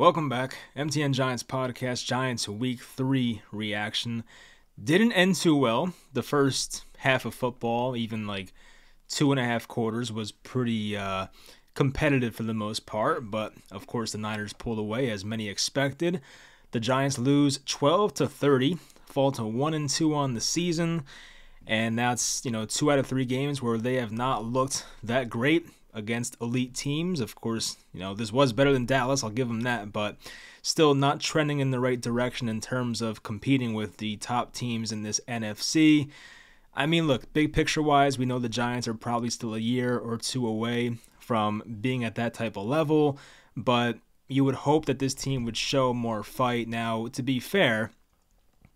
Welcome back. MTN Giants podcast, Giants Week 3 reaction. Didn't end too well. The first half of football, even like 2.5 quarters, was pretty competitive for the most part. But of course, the Niners pulled away as many expected. The Giants lose 12-30, fall to 1-2 on the season. And that's, 2 out of 3 games where they have not looked that great against elite teams. Of course, this was better than Dallas, I'll give them that, but still not trending in the right direction in terms of competing with the top teams in this NFC. I mean, look, big picture-wise, we know the Giants are probably still a year or two away from being at that type of level, but you would hope that this team would show more fight. Now, to be fair,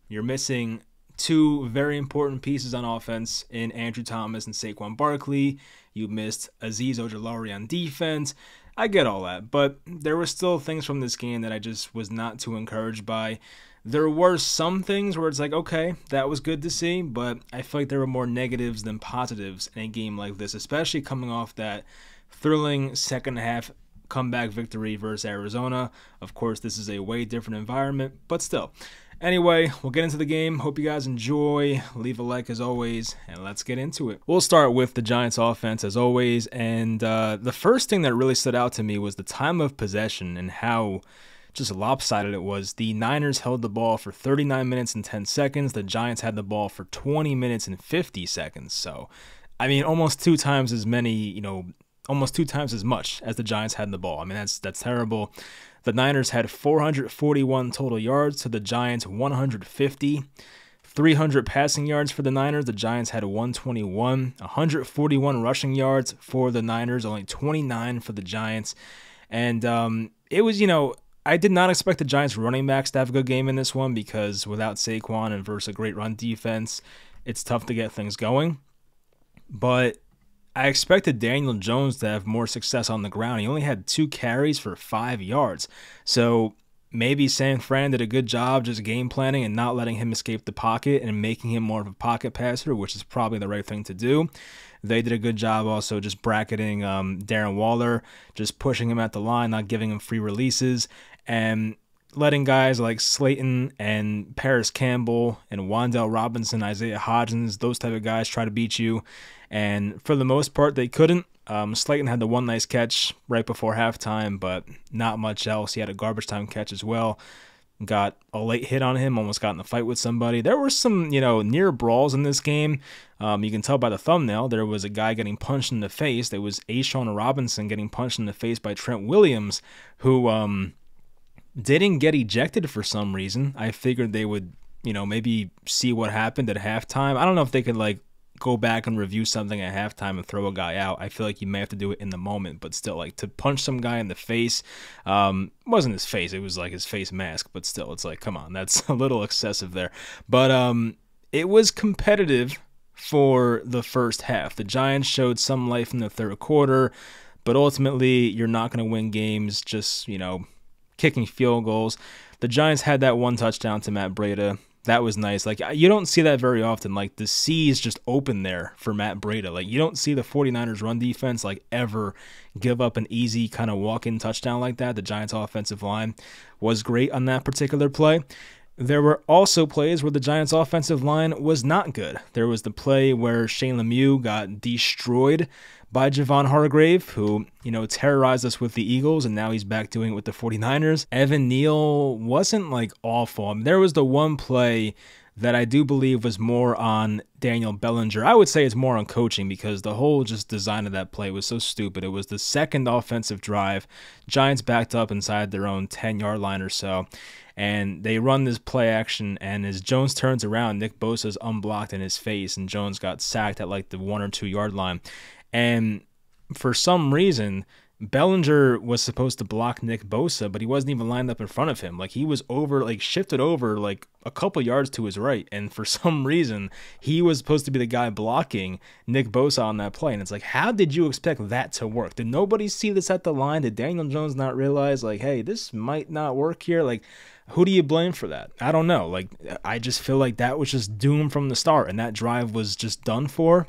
you're missing two very important pieces on offense in Andrew Thomas and Saquon Barkley. You missed Azeez Ojulari on defense. I get all that, but there were still things from this game that I just was not too encouraged by. There were some things where it's like, okay, that was good to see, but I feel like there were more negatives than positives in a game like this, especially coming off that thrilling second half comeback victory versus Arizona. Of course, this is a way different environment, but still. Anyway, we'll get into the game. Hope you guys enjoy. Leave a like as always, and let's get into it. We'll start with the Giants offense as always, and the first thing that really stood out to me was the time of possession and how just lopsided it was. The Niners held the ball for 39 minutes and 10 seconds. The Giants had the ball for 20 minutes and 50 seconds. So, I mean, almost 2 times as many, almost 2 times as much as the Giants had the ball. I mean, that's terrible. The Niners had 441 total yards to the Giants 150. 300 passing yards for the Niners. The Giants had 121. 141 rushing yards for the Niners, only 29 for the Giants. And it was, I did not expect the Giants running backs to have a good game in this one because without Saquon and versus a great run defense, it's tough to get things going. But I expected Daniel Jones to have more success on the ground. He only had 2 carries for 5 yards. So maybe San Fran did a good job just game planning and not letting him escape the pocket and making him more of a pocket passer, which is probably the right thing to do. They did a good job also just bracketing Darren Waller, just pushing him at the line, not giving him free releases, and letting guys like Slayton and Paris Campbell and Wan'Dale Robinson, Isaiah Hodgins, those type of guys try to beat you. And for the most part, they couldn't. Slayton had the one nice catch right before halftime, but not much else. He had a garbage time catch as well. Got a late hit on him, almost got in a fight with somebody. There were some, near brawls in this game. You can tell by the thumbnail, there was a guy getting punched in the face. There was A'Shawn Robinson getting punched in the face by Trent Williams, who didn't get ejected for some reason. I figured they would, maybe see what happened at halftime. I don't know if they could, go back and review something at halftime and throw a guy out. I feel like you may have to do it in the moment, but still, to punch some guy in the face, wasn't his face, it was his face mask, but still, it's come on, that's a little excessive there. But it was competitive for the first half. The Giants showed some life in the third quarter, but ultimately, you're not going to win games just, kicking field goals. The Giants had that one touchdown to Matt Breida. That was nice. You don't see that very often. The C is just open there for Matt Breida. You don't see the 49ers run defense, ever give up an easy kind of walk-in touchdown like that. The Giants offensive line was great on that particular play. There were also plays where the Giants offensive line was not good. There was the play where Shane Lemieux got destroyed by Javon Hargrave, who, terrorized us with the Eagles, and now he's back doing it with the 49ers. Evan Neal wasn't, awful. I mean, there was the one play that I do believe was more on Daniel Bellinger. I would say it's more on coaching because the whole just design of that play was so stupid. It was the second offensive drive. Giants backed up inside their own 10-yard line or so, and they run this play action, and as Jones turns around, Nick Bosa's unblocked in his face, and Jones got sacked at the 1 or 2 yard line. And for some reason, Bellinger was supposed to block Nick Bosa, but he wasn't even lined up in front of him. He was shifted over a couple yards to his right, and for some reason, he was supposed to be the guy blocking Nick Bosa on that play. And it's how did you expect that to work? Did nobody see this at the line? Did Daniel Jones not realize, hey, this might not work here? Who do you blame for that? I don't know. I just feel that was just doomed from the start, and that drive was just done for.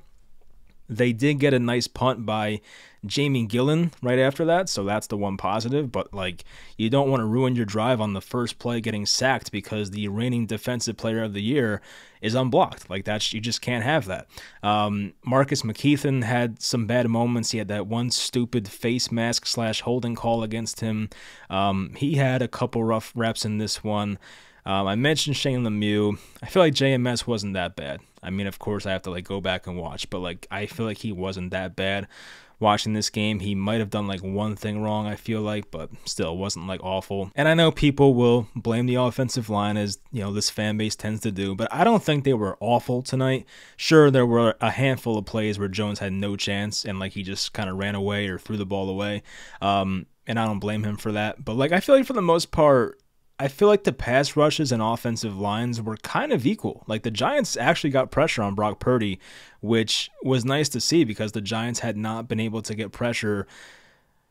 They did get a nice punt by Jamie Gillen right after that, so that's the one positive, but like you don't want to ruin your drive on the first play getting sacked because the reigning defensive player of the year is unblocked. Like that's, you just can't have that. Marcus McKeithen had some bad moments. He had that one stupid face mask / holding call against him. He had a couple rough reps in this one. I mentioned Shane Lemieux. I feel like JMS wasn't that bad. I mean, of course, I have to like go back and watch, but like I feel like he wasn't that bad watching this game. He might have done like one thing wrong, I feel like, but still it wasn't like awful. And I know people will blame the offensive line, as you know this fan base tends to do, but I don't think they were awful tonight. Sure, there were a handful of plays where Jones had no chance and like he just kind of ran away or threw the ball away. And I don't blame him for that. But like I feel like for the most part, I feel like the pass rushes and offensive lines were kind of equal. Like the Giants actually got pressure on Brock Purdy, which was nice to see because the Giants had not been able to get pressure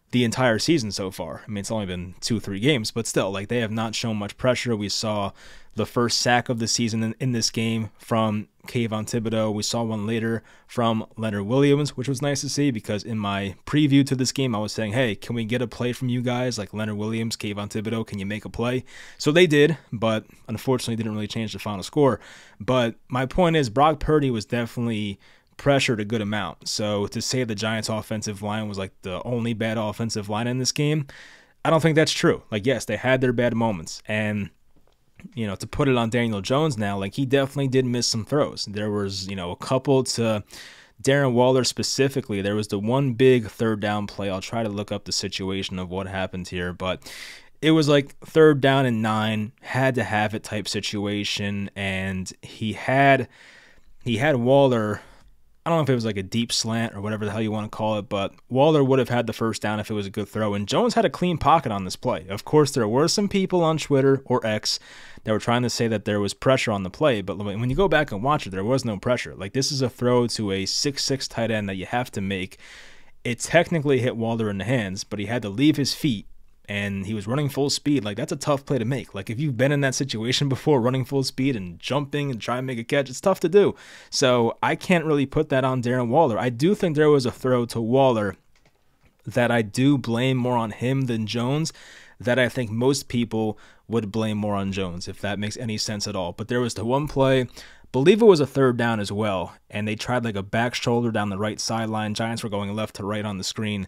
the entire season so far. I mean, it's only been 2-3 games, but still, like they have not shown much pressure. We saw the first sack of the season in this game from Kayvon Thibodeaux. We saw one later from Leonard Williams, which was nice to see because in my preview to this game, I was saying, hey, can we get a play from you guys? Like Leonard Williams, Kayvon Thibodeaux, can you make a play? So they did, but unfortunately didn't really change the final score. But my point is Brock Purdy was definitely pressured a good amount. So to say the Giants offensive line was like the only bad offensive line in this game, I don't think that's true. Like, yes, they had their bad moments. And you know, to put it on Daniel Jones now, like he definitely did miss some throws. There was, you know, a couple to Darren Waller specifically. There was the one big third down play. I'll try to look up the situation of what happened here, but it was like 3rd down and 9, had to have it type situation, and he had Waller. I don't know if it was like a deep slant or whatever the hell you want to call it, but Waller would have had the first down if it was a good throw, and Jones had a clean pocket on this play. Of course, there were some people on Twitter or X that were trying to say that there was pressure on the play, but when you go back and watch it, there was no pressure. Like, this is a throw to a 6'6" tight end that you have to make. It technically hit Waller in the hands, but he had to leave his feet, and he was running full speed. Like, that's a tough play to make. Like, if you've been in that situation before, running full speed and jumping and trying to make a catch, it's tough to do. So I can't really put that on Darren Waller. I do think there was a throw to Waller that I do blame more on him than Jones, that I think most people would blame more on Jones, if that makes any sense at all. But there was the one play, believe it was a 3rd down as well, and they tried like a back shoulder down the right sideline. Giants were going left to right on the screen,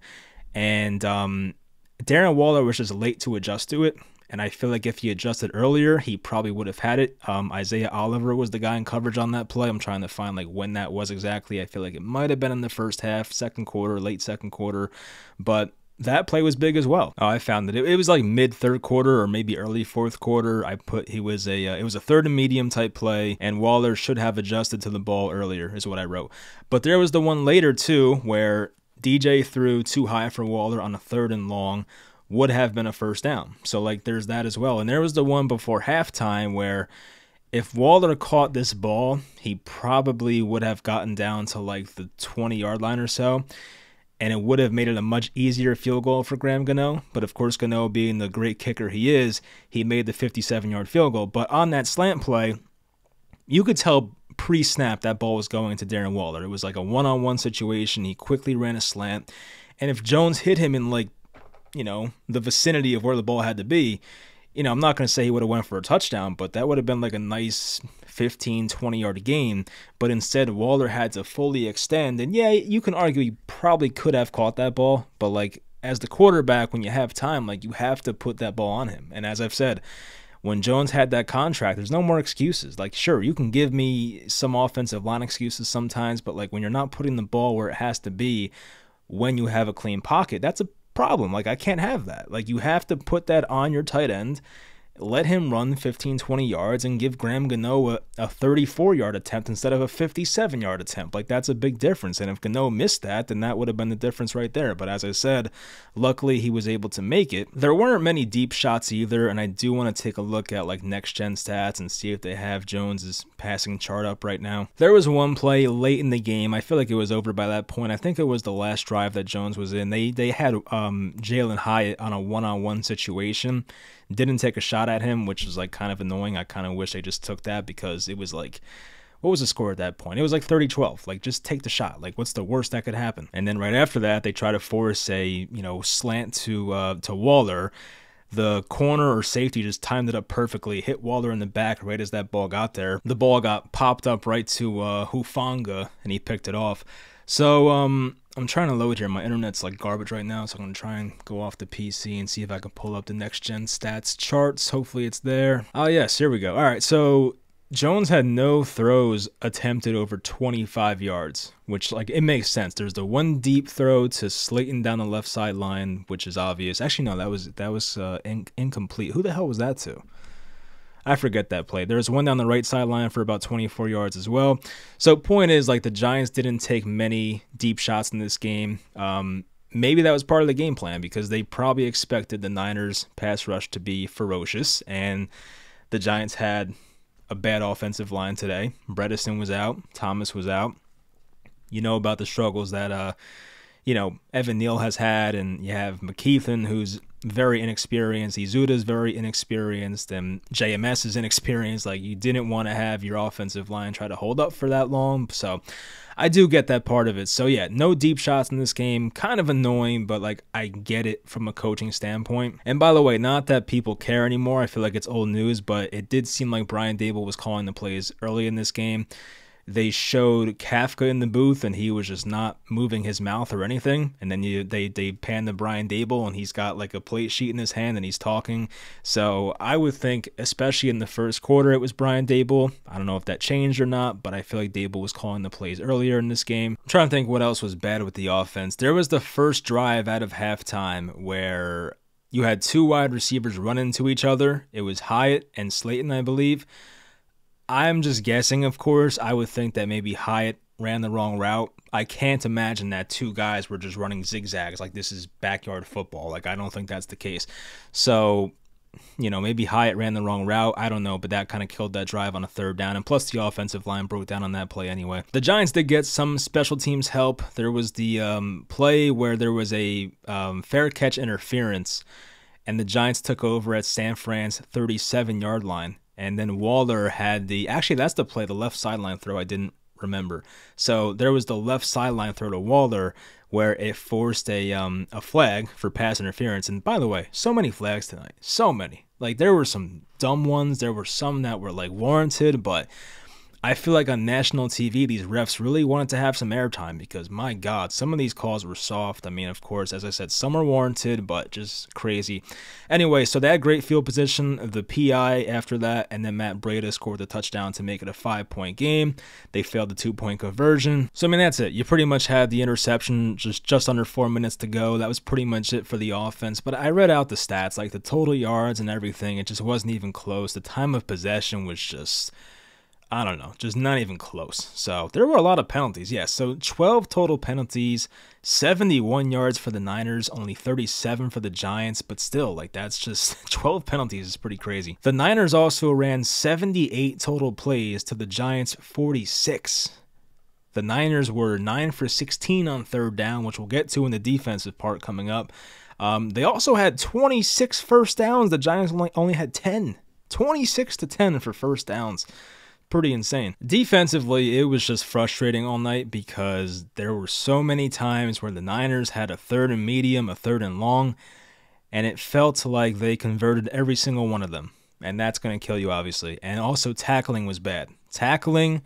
and Darren Waller was just late to adjust to it, and I feel like if he adjusted earlier, he probably would have had it. Isaiah Oliver was the guy in coverage on that play. I'm trying to find like when that was exactly. I feel like it might have been in the first half, second quarter, late second quarter, but that play was big as well. I found that it was like mid 3rd quarter or maybe early 4th quarter. I put it was a 3rd and medium type play, and Waller should have adjusted to the ball earlier, is what I wrote. But there was the one later too where DJ threw too high for Waller on a 3rd and long, would have been a first down. So like there's that as well. And there was the one before halftime where if Waller caught this ball, he probably would have gotten down to like the 20-yard line or so, and it would have made it a much easier field goal for Graham Gano. But of course, Gano, being the great kicker he is, he made the 57-yard field goal. But on that slant play, you could tell pre-snap that ball was going to Darren Waller. It was like a one-on-one situation. He quickly ran a slant, and if Jones hit him in like, you know, the vicinity of where the ball had to be, you know, I'm not going to say he would have went for a touchdown, but that would have been like a nice 15, 20-yard gain. But instead, Waller had to fully extend, and yeah, you can argue he probably could have caught that ball, but like as the quarterback, when you have time, like you have to put that ball on him. And as I've said, when Jones had that contract, there's no more excuses. Like, sure, you can give me some offensive line excuses sometimes, but like when you're not putting the ball where it has to be when you have a clean pocket, that's a problem. Like, I can't have that. Like, you have to put that on your tight end, let him run 15, 20 yards, and give Graham Gano a 34-yard attempt instead of a 57-yard attempt. Like, that's a big difference. And if Gano missed that, then that would have been the difference right there. But as I said, luckily he was able to make it. There weren't many deep shots either, and I do want to take a look at like next-gen stats and see if they have Jones's passing chart up right now. There was one play late in the game. I feel like it was over by that point. I think it was the last drive that Jones was in. They had Jalen Hyatt on a one-on-one situation. Didn't take a shot at him, which was like kind of annoying. I kind of wish they just took that because it was like what was the score at that point? It was like 30-12. Like, just take the shot. Like, what's the worst that could happen? And then right after that, they try to force a, slant to Waller. The corner or safety just timed it up perfectly, hit Waller in the back right as that ball got there. The ball got popped up right to Hufanga, and he picked it off. So I'm trying to load here. My internet's like garbage right now, so I'm going to try and go off the PC and see if I can pull up the next-gen stats charts. Hopefully it's there. Oh, yes, here we go. All right, so Jones had no throws attempted over 25 yards, which, like, it makes sense. There's the one deep throw to Slayton down the left sideline, which is obvious. Actually, no, that was incomplete. Who the hell was that to? I forget that play. There's one down the right sideline for about 24 yards as well. So, point is, like, the Giants didn't take many deep shots in this game. Maybe that was part of the game plan because they probably expected the Niners pass rush to be ferocious, and the Giants had a bad offensive line today. Bredesen was out. Thomas was out. You know about the struggles that, Evan Neal has had, and you have McKeithen, who's very inexperienced. Izuda's very inexperienced, and JMS is inexperienced. Like, you didn't want to have your offensive line try to hold up for that long. So I do get that part of it. So, yeah, no deep shots in this game. Kind of annoying, but, like, I get it from a coaching standpoint. And by the way, not that people care anymore. I feel like it's old news, but it did seem like Brian Daboll was calling the plays early in this game. They showed Kafka in the booth, and he was just not moving his mouth or anything. And then they pan to Brian Daboll, and he's got like a plate sheet in his hand, and he's talking. So I would think, especially in the first quarter, it was Brian Daboll. I don't know if that changed or not, but I feel like Daboll was calling the plays earlier in this game. I'm trying to think what else was bad with the offense. There was the first drive out of halftime where you had two wide receivers run into each other. It was Hyatt and Slayton, I believe. I'm just guessing, of course. I would think that maybe Hyatt ran the wrong route. I can't imagine that two guys were just running zigzags like this is backyard football. Like, I don't think that's the case. So, maybe Hyatt ran the wrong route. I don't know, but that kind of killed that drive on a third down. And plus, the offensive line broke down on that play anyway. The Giants did get some special teams help. There was the play where there was a fair catch interference, and the Giants took over at San Fran's 37-yard line. And then Waller had actually, that's the play, the left sideline throw I didn't remember. So there was the left sideline throw to Waller where it forced a flag for pass interference. And by the way, so many flags tonight. So many. Like, there were some dumb ones. There were some that were, like, warranted. But I feel like on national TV, these refs really wanted to have some airtime because, my God, some of these calls were soft. I mean, of course, as I said, some are warranted, but just crazy. Anyway, so they had great field position, the PI after that, and then Matt Breida scored the touchdown to make it a 5-point game. They failed the 2-point conversion. So, I mean, that's it. You pretty much had the interception just under 4 minutes to go. That was pretty much it for the offense. But I read out the stats, like the total yards and everything. It just wasn't even close. The time of possession was just, I don't know, just not even close. So there were a lot of penalties, yes. So 12 total penalties, 71 yards for the Niners, only 37 for the Giants, but still, like, that's just 12 penalties is pretty crazy. The Niners also ran 78 total plays to the Giants' 46. The Niners were 9 for 16 on third down, which we'll get to in the defensive part coming up. They also had 26 first downs. The Giants only had 10. 26 to 10 for first downs. Pretty insane. Defensively, it was just frustrating all night because there were so many times where the Niners had a third and medium, a third and long, and it felt like they converted every single one of them. And that's going to kill you, obviously. And also, tackling was bad. Tackling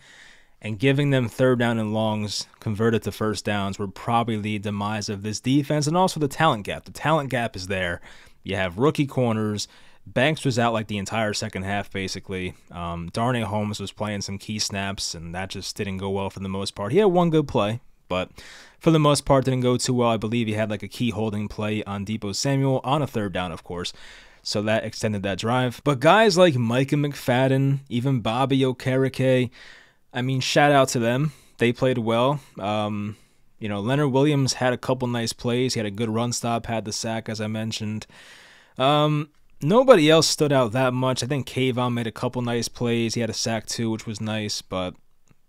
and giving them third down and longs converted to first downs were probably the demise of this defense, and also the talent gap. The talent gap is there. You have rookie corners. Banks was out like the entire second half, basically. Darnay Holmes was playing some key snaps, and that just didn't go well for the most part. He had one good play, but for the most part didn't go too well. I believe he had like a key holding play on Deebo Samuel on a third down, of course. So that extended that drive. But guys like Micah McFadden, even Bobby Okereke, I mean, shout out to them. They played well. Leonard Williams had a couple nice plays. He had a good run stop, had the sack, as I mentioned. Nobody else stood out that much. I think Kayvon made a couple nice plays. He had a sack too, which was nice. But,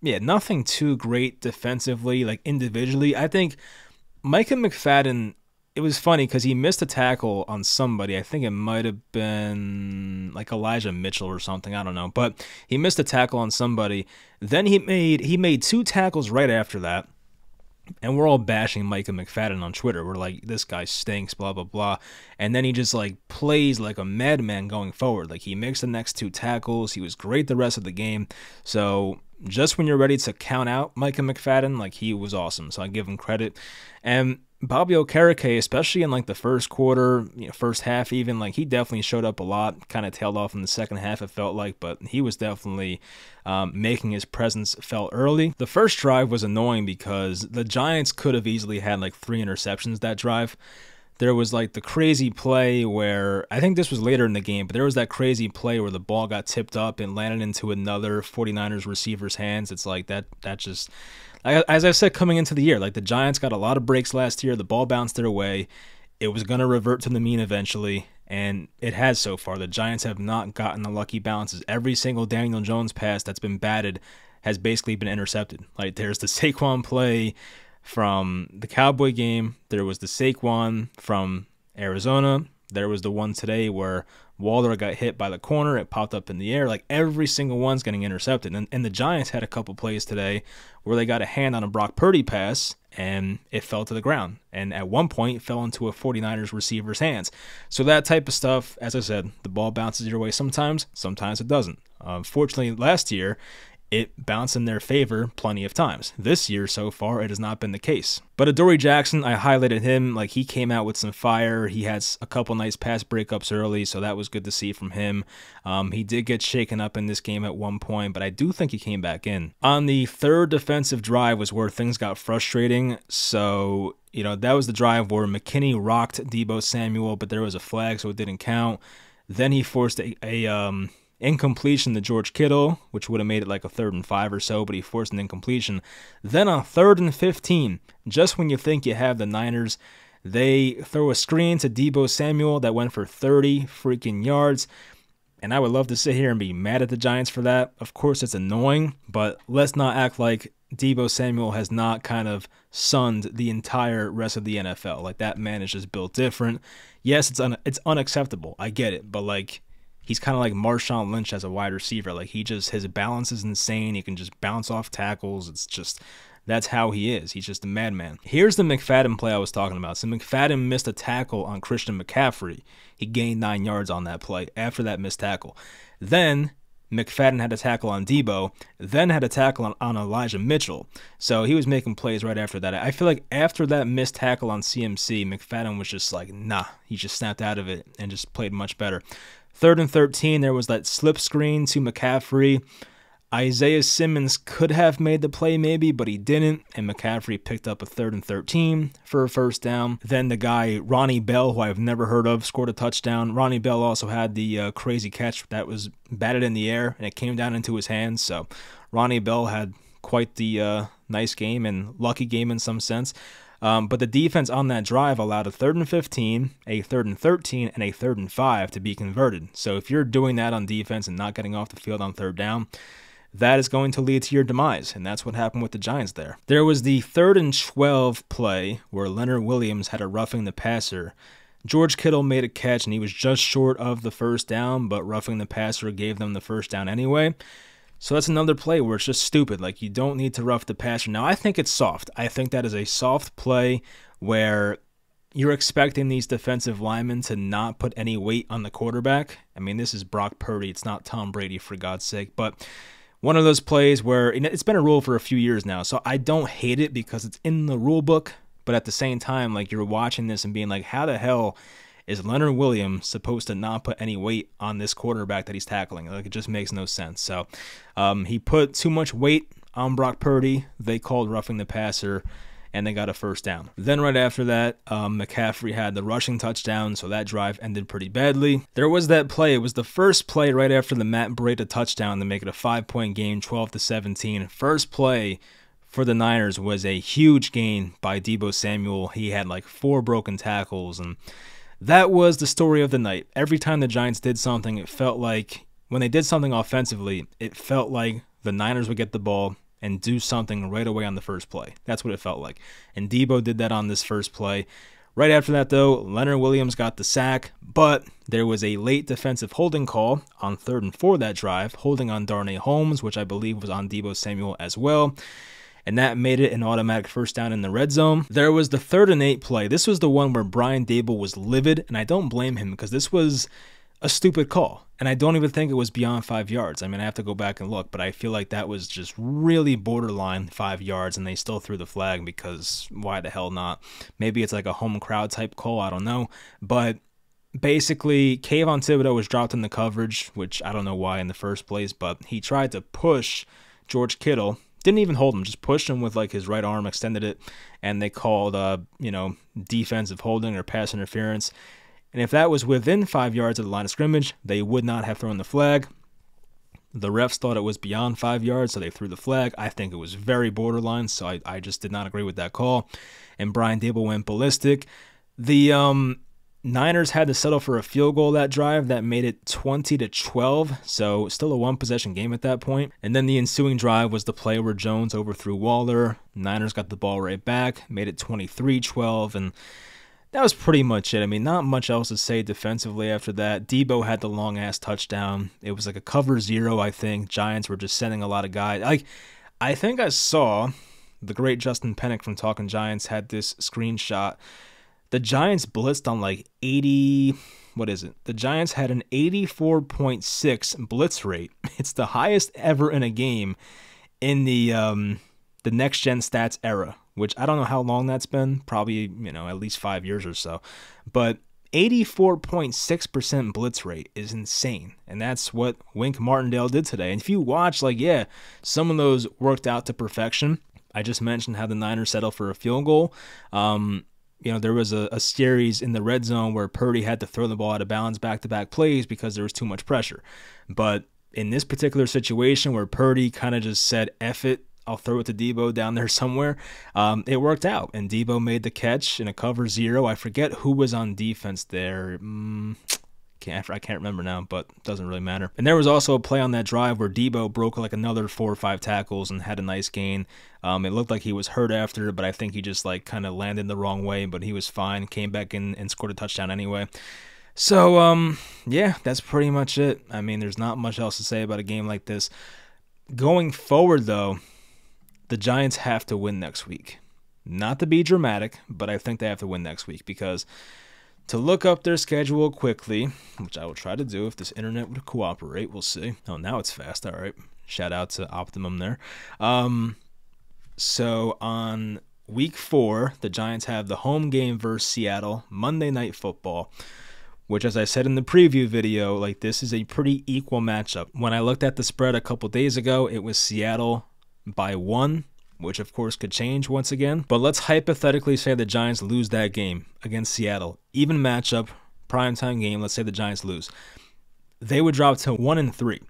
yeah, nothing too great defensively, like individually. I think Micah McFadden it was funny because he missed a tackle on somebody. I think it might have been like Elijah Mitchell or something. I don't know, but he missed a tackle on somebody. Then he made 2 tackles right after that. And we're all bashing Micah McFadden on Twitter. We're like, this guy stinks, blah, blah, blah. And then he just, like, plays like a madman going forward. Like, he makes the next 2 tackles. He was great the rest of the game. So, just when you're ready to count out Micah McFadden, like, he was awesome. So, I give him credit. And Bobby Okereke, especially in, like, the first quarter, first half even, like, he definitely showed up a lot. Kind of tailed off in the second half, it felt like. But he was definitely making his presence felt early. The first drive was annoying because the Giants could have easily had, like, 3 interceptions that drive. There was, like, the crazy play where, I think this was later in the game, but there was that crazy play where the ball got tipped up and landed into another 49ers receiver's hands. It's like, that just... As I said coming into the year, like the Giants got a lot of breaks last year. The ball bounced their way. It was going to revert to the mean eventually, and it has so far. The Giants have not gotten the lucky bounces. Every single Daniel Jones pass that's been batted has basically been intercepted. Like there's the Saquon play from the Cowboy game. There was the Saquon from Arizona. There was the one today where Waller got hit by the corner. It popped up in the air. Like every single one's getting intercepted. And the Giants had a couple plays today where they got a hand on a Brock Purdy pass and it fell to the ground. And at one point, it fell into a 49ers receiver's hands. So that type of stuff, as I said, the ball bounces your way sometimes it doesn't. Fortunately, last year, it bounced in their favor plenty of times. This year, so far, it has not been the case. But Adoree Jackson, I highlighted him. Like, he came out with some fire. He had a couple nice pass breakups early, so that was good to see from him. He did get shaken up in this game at one point, but I do think he came back in. On the third defensive drive was where things got frustrating. So, that was the drive where McKinney rocked Deebo Samuel, but there was a flag, so it didn't count. Then he forced a incompletion to George Kittle, which would have made it like a 3rd and 5 or so, but he forced an incompletion. Then on 3rd and 15, just when you think you have the Niners, they throw a screen to Deebo Samuel that went for 30 freaking yards. And I would love to sit here and be mad at the Giants for that. Of course, it's annoying, but let's not act like Deebo Samuel has not kind of sunned the entire rest of the NFL. Like, that man is just built different. Yes, it's unacceptable. I get it, but like, he's kind of like Marshawn Lynch as a wide receiver. Like, his balance is insane. He can just bounce off tackles. It's just, that's how he is. He's just a madman. Here's the McFadden play I was talking about. So McFadden missed a tackle on Christian McCaffrey. He gained 9 yards on that play after that missed tackle. Then McFadden had a tackle on Deebo, then had a tackle on Elijah Mitchell. So he was making plays right after that. I feel like after that missed tackle on CMC, McFadden was just like, nah. He just snapped out of it and just played much better. 3rd and 13, there was that slip screen to McCaffrey. Isaiah Simmons could have made the play maybe, but he didn't, and McCaffrey picked up a 3rd and 13 for a first down. Then the guy, Ronnie Bell, who I've never heard of, scored a touchdown. Ronnie Bell also had the crazy catch that was batted in the air, and it came down into his hands. So Ronnie Bell had quite the nice game and lucky game in some sense. But the defense on that drive allowed a 3rd and 15, a 3rd and 13, and a 3rd and 5 to be converted. So if you're doing that on defense and not getting off the field on 3rd down, that is going to lead to your demise, and that's what happened with the Giants there. There was the 3rd and 12 play where Leonard Williams had a roughing the passer. George Kittle made a catch, and he was just short of the first down, but roughing the passer gave them the first down anyway. So that's another play where it's just stupid. Like, you don't need to rough the passer. Now, I think it's soft. I think that is a soft play where you're expecting these defensive linemen to not put any weight on the quarterback. I mean, this is Brock Purdy. It's not Tom Brady, for God's sake. But one of those plays where it's been a rule for a few years now, so I don't hate it because it's in the rule book. But at the same time, like, you're watching this and being like, how the hell is Leonard Williams supposed to not put any weight on this quarterback that he's tackling? Like, it just makes no sense. So he put too much weight on Brock Purdy. They called roughing the passer, and they got a first down. Then right after that, McCaffrey had the rushing touchdown, so that drive ended pretty badly. There was that play. It was the first play right after the Matt Breida touchdown to make it a 5-point game, 12-17. First play for the Niners was a huge gain by Deebo Samuel. He had like 4 broken tackles, and that was the story of the night. Every time the Giants did something, it felt like, when they did something offensively, it felt like the Niners would get the ball and do something right away on the first play. That's what it felt like. And Deebo did that on this first play. Right after that, though, Leonard Williams got the sack, but there was a late defensive holding call on 3rd and 4 that drive, holding on Darnay Holmes, which I believe was on Deebo Samuel as well, and that made it an automatic first down in the red zone. There was the 3rd and 8 play. This was the one where Brian Daboll was livid, and I don't blame him because this was a stupid call, and I don't even think it was beyond 5 yards. I mean, I have to go back and look, but I feel like that was just really borderline 5 yards, and they still threw the flag because why the hell not? Maybe it's like a home crowd type call, I don't know, but basically, Kayvon Thibodeaux was dropped in the coverage, which I don't know why in the first place, but he tried to push George Kittle. Didn't even hold him, just pushed him with like his right arm, extended it, and they called, defensive holding or pass interference. And if that was within 5 yards of the line of scrimmage, they would not have thrown the flag. The refs thought it was beyond 5 yards, so they threw the flag. I think it was very borderline, so I just did not agree with that call. And Brian Daboll went ballistic. The Niners had to settle for a field goal that drive that made it 20-12, so still a one-possession game at that point. And then the ensuing drive was the play where Jones overthrew Waller. Niners got the ball right back, made it 23-12, and that was pretty much it. I mean, not much else to say defensively after that. Deebo had the long-ass touchdown. It was like a cover 0, I think. Giants were just sending a lot of guys. I think I saw the great Justin Pennick from Talking Giants had this screenshot. The Giants blitzed on like 80, what is it? The Giants had an 84.6 blitz rate. It's the highest ever in a game in the next-gen stats era, which I don't know how long that's been, probably, at least 5 years or so. But 84.6% blitz rate is insane, and that's what Wink Martindale did today. And if you watch, some of those worked out to perfection. I just mentioned how the Niners settled for a field goal. There was a series in the red zone where Purdy had to throw the ball out of bounds back-to-back plays because there was too much pressure. But in this particular situation where Purdy kind of just said, F it, I'll throw it to Deebo down there somewhere, it worked out. And Deebo made the catch in a cover 0. I forget who was on defense there. I can't remember now, but it doesn't really matter. And there was also a play on that drive where Deebo broke like another 4 or 5 tackles and had a nice gain. It looked like he was hurt after, but I think he just kind of landed the wrong way, but he was fine, came back in and scored a touchdown anyway. So, yeah, that's pretty much it. I mean, there's not much else to say about a game like this. Going forward, though, the Giants have to win next week. Not to be dramatic, but I think they have to win next week because to look up their schedule quickly, which I will try to do if this internet would cooperate, we'll see. Oh, now it's fast. All right. Shout out to Optimum there. So on week 4, the Giants have the home game versus Seattle, Monday Night Football, which, as I said in the preview video, this is a pretty equal matchup. When I looked at the spread a couple days ago, it was Seattle by 1, which of course could change once again. But let's hypothetically say the Giants lose that game against Seattle. Even matchup, primetime game, let's say the Giants lose. They would drop to 1-3.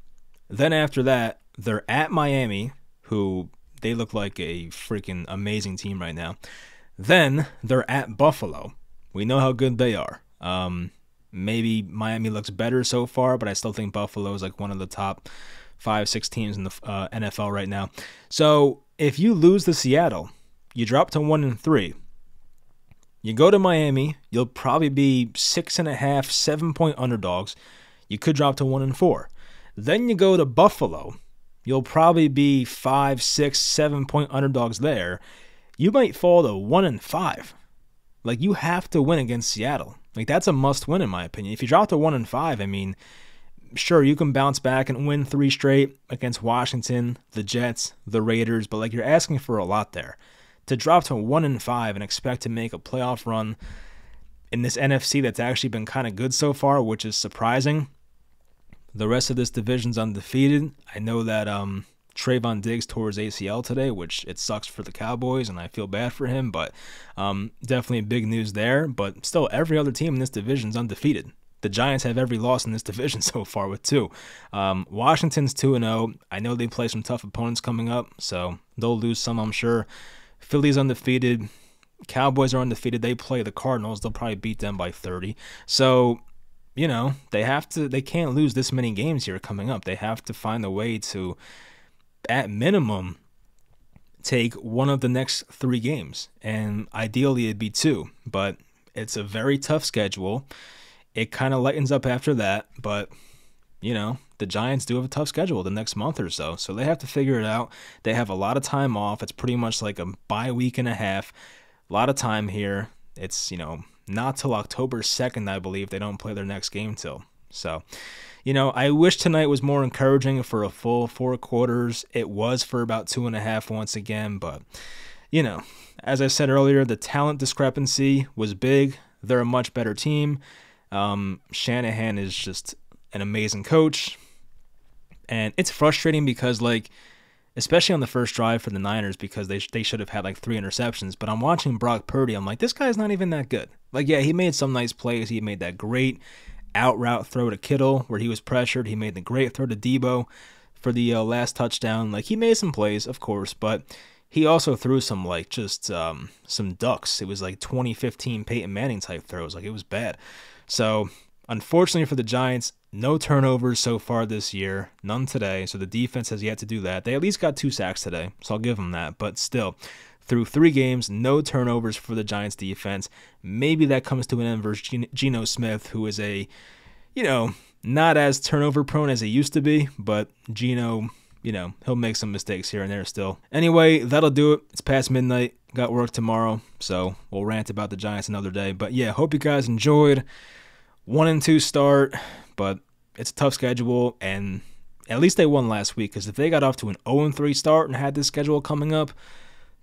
Then after that, they're at Miami, who they look like a freaking amazing team right now. Then they're at Buffalo. We know how good they are. Maybe Miami looks better so far, but I still think Buffalo is one of the top 5-6 teams in the NFL right now. So if you lose to Seattle, you drop to 1-3. You go to Miami, you'll probably be 6.5, 7-point underdogs. You could drop to 1-4. Then you go to Buffalo, you'll probably be 5, 6, 7-point underdogs there. You might fall to 1-5. You have to win against Seattle. That's a must win in my opinion. If you drop to 1-5, I mean, sure, you can bounce back and win 3 straight against Washington, the Jets, the Raiders, but you're asking for a lot there. To drop to 1-5 and expect to make a playoff run in this NFC that's actually been kind of good so far, which is surprising. The rest of this division's undefeated. I know that Trayvon Diggs tore his ACL today, which it sucks for the Cowboys, and I feel bad for him, but definitely big news there. But still, every other team in this division's undefeated. The Giants have every loss in this division so far with 2. Washington's 2-0. I know they play some tough opponents coming up, so they'll lose some, I'm sure. Philly's undefeated. Cowboys are undefeated. They play the Cardinals. They'll probably beat them by 30. So, they can't lose this many games here coming up. They have to find a way to, at minimum, take one of the next 3 games. And ideally it'd be 2. But It's a very tough schedule. It kind of lightens up after that, but the Giants do have a tough schedule the next month or so, so they have to figure it out. They have a lot of time off. It's pretty much like a bye week and a half. A lot of time here. It's, not till October 2nd, I believe, they don't play their next game till. So, I wish tonight was more encouraging for a full 4 quarters. It was for about 2.5 once again, but, as I said earlier, the talent discrepancy was big. They're a much better team. Shanahan is just an amazing coach. And it's frustrating because, especially on the first drive for the Niners, because they should have had 3 interceptions. But I'm watching Brock Purdy. I'm like, this guy's not even that good. Yeah, he made some nice plays. He made that great out route throw to Kittle where he was pressured. He made the great throw to Debo for the last touchdown. He made some plays, of course, but he also threw some some ducks. It was 2015 Peyton Manning type throws. It was bad. So unfortunately for the Giants, no turnovers so far this year, none today. So the defense has yet to do that. They at least got 2 sacks today, so I'll give them that. But still, through 3 games, no turnovers for the Giants defense. Maybe that comes to an end versus Geno Smith, who is not as turnover prone as he used to be, but Geno, he'll make some mistakes here and there still. Anyway, that'll do it. It's past midnight. Got work tomorrow, so we'll rant about the Giants another day. But yeah, hope you guys enjoyed. 1-2 start, but it's a tough schedule, and at least they won last week, because if they got off to an 0-3 start and had this schedule coming up,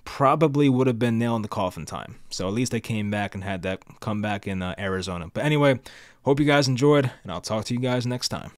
probably would have been nail in the coffin time. So at least they came back and had that comeback in Arizona. But anyway, hope you guys enjoyed, and I'll talk to you guys next time.